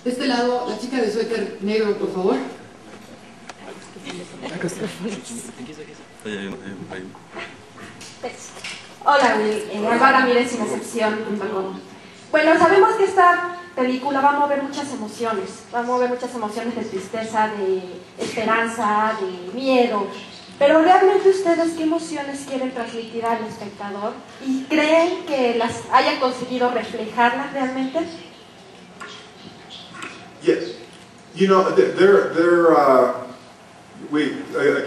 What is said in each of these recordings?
De este lado, la chica de suéter negro, por favor. Hola, Will. Alba Ramírez, sin excepción.com. Bueno, sabemos que esta película va a mover muchas emociones. Va a mover muchas emociones de tristeza, de esperanza, de miedo. Pero realmente ustedes, ¿qué emociones quieren transmitir al espectador? ¿Y creen que las hayan conseguido reflejarlas realmente? Yes. You know,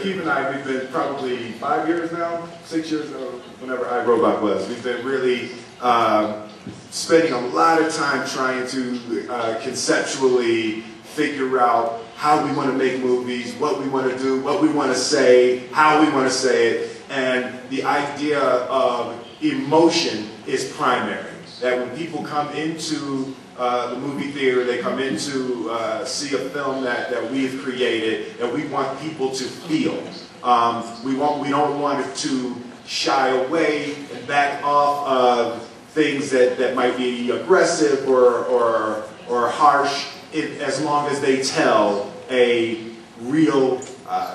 Keith and I, we've been probably 5 years now, 6 years now, whenever iRobot was. We've been really spending a lot of time trying to conceptually figure out how we want to make movies, what we want to do, what we want to say, how we want to say it, and the idea of emotion is primary. That when people come into the movie theater, they come in to see a film that we've created, and we want people to feel. We don't want it to shy away and back off of things that might be aggressive or harsh, as long as they tell a real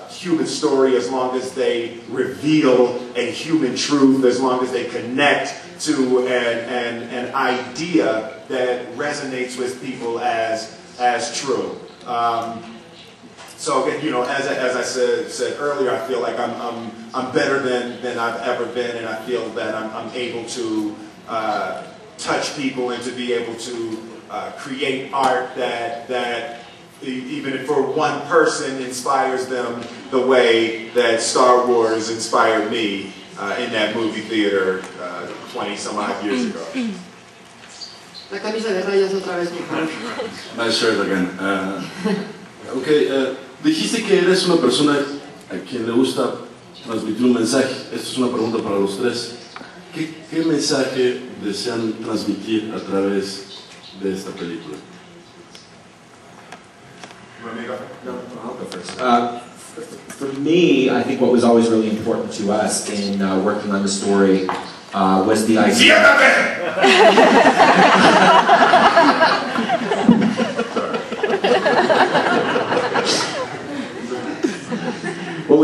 human story, as long as they reveal a human truth, as long as they connect to an idea that resonates with people as true. So again, you know, as I said earlier, I feel like I'm better than I've ever been, and I feel that I'm able to touch people and to be able to create art that even if for one person inspires them the way that Star Wars inspired me in that movie theater 20 some odd years ago. La camisa de rayas otra vez, por favor. Nice shirt again. Dijiste que eres una persona a quien le gusta transmitir un mensaje. Esta es una pregunta para los tres. ¿Qué mensaje desean transmitir a través de esta película? For me, I think what was always really important to us in working on the story was the idea. What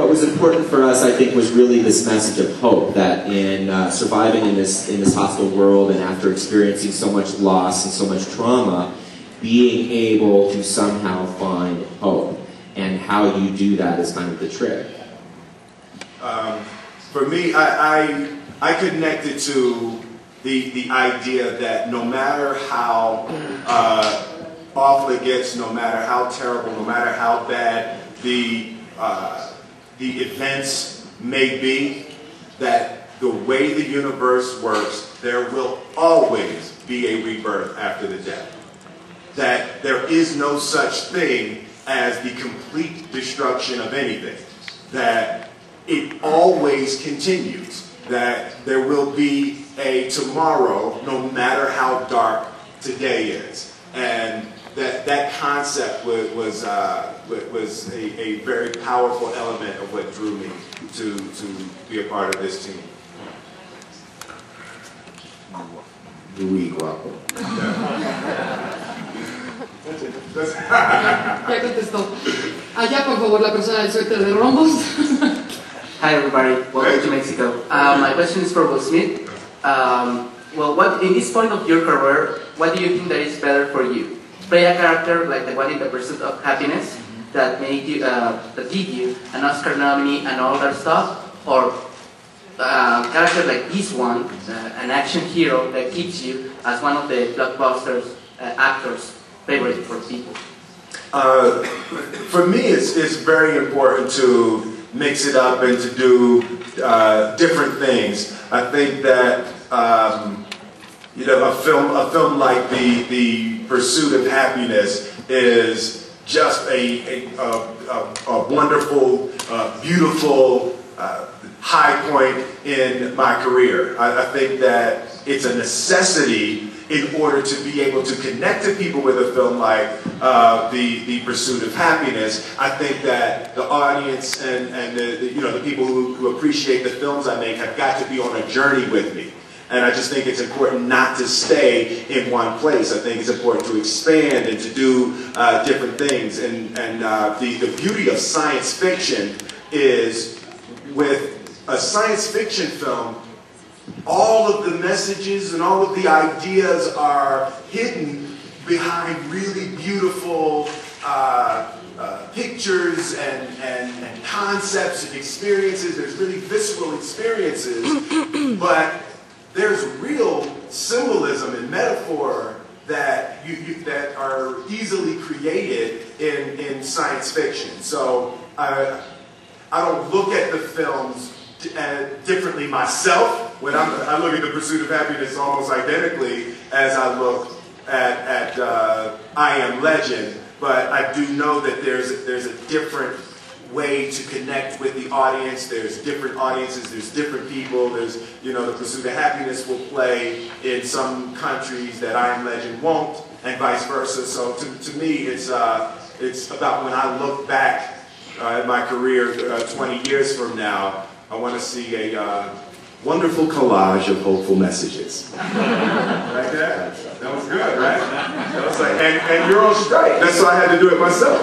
was important for us, I think, was really this message of hope, that in surviving in this hostile world, and after experiencing so much loss and so much trauma, being able to somehow find hope. And how you do that is kind of the trick. For me, I connected to the idea that no matter how awful it gets, no matter how terrible, no matter how bad the events may be, that the way the universe works, there will always be a rebirth after the death. That there is no such thing as the complete destruction of anything. That it always continues. That there will be a tomorrow, no matter how dark today is. And that concept was a very powerful element of what drew me to be a part of this team. Muy guapo. Ya contestó. Allá, por favor, la persona del suéter de rombos. Hi, everybody. Welcome to Mexico. My question is for Will Smith. Well, in this point of your career, what do you think that is better for you? Play a character like the one in The Pursuit of Happiness that made you, that did you an Oscar nominee and all that stuff, or a character like this one, an action hero that keeps you as one of the blockbusters actors favorite for people? For me, it's very important to mix it up and to do different things. I think that you know, a film like the Pursuit of Happiness is just a wonderful, beautiful high point in my career. I think that it's a necessity in order to be able to connect to people with a film like the Pursuit of Happiness. I think that the audience and the people who appreciate the films I make have got to be on a journey with me. And I just think it's important not to stay in one place. I think it's important to expand and to do different things. And the beauty of science fiction is, with a science fiction film, all of the messages and all of the ideas are hidden behind really beautiful pictures and concepts and experiences. There's really visceral experiences, but there's real symbolism and metaphor that that are easily created in science fiction. So I don't look at the films differently myself. When I look at The Pursuit of Happiness almost identically as I look at I Am Legend, but I do know that there's a different way to connect with the audience. There's different audiences, there's different people. There's, you know, The Pursuit of Happiness will play in some countries that I Am Legend won't, and vice versa. So to me, it's about when I look back at my career 20 years from now, I want to see a wonderful collage of hopeful messages. Like that? That was good, right? That was like, and you're on strike. That's why I had to do it myself.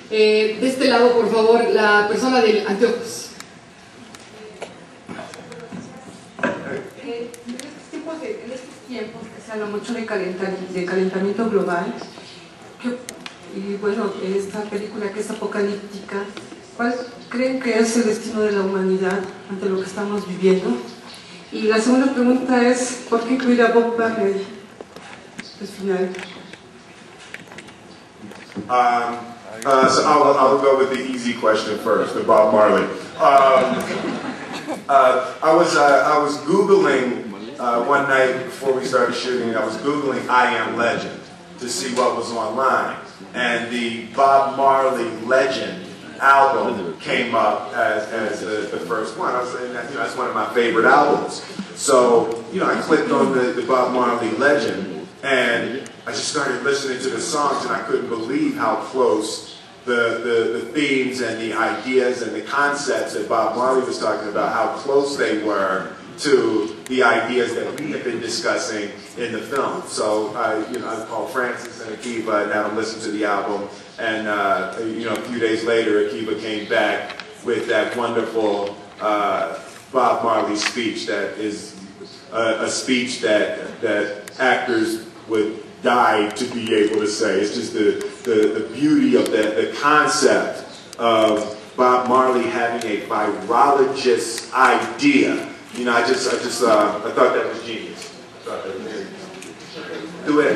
De este lado, por favor, la persona del anteojos. En estos tiempos que se habla mucho de calentamiento global, y bueno, esta película que es apocalíptica, ¿cuál creen que es el destino de la humanidad ante lo que estamos viviendo? Y la segunda pregunta es, ¿por qué incluir a Bob Marley al final? So I'll go with the easy question first, the Bob Marley. I was Googling one night before we started shooting. I was Googling I Am Legend to see what was online, and the Bob Marley Legend album came up as the first one. I was saying that, you know, that's one of my favorite albums. So, you know, I clicked on the Bob Marley Legend, and I just started listening to the songs, and I couldn't believe how close the themes and the ideas and the concepts that Bob Marley was talking about, how close they were to the ideas that we have been discussing in the film. So, you know, I called Francis and Akiva and had them listen to the album, and you know, a few days later, Akiva came back with that wonderful Bob Marley speech that is a speech that actors would die to be able to say. It's just the beauty of the concept of Bob Marley having a virologist idea. You know, I thought that was genius. Do it.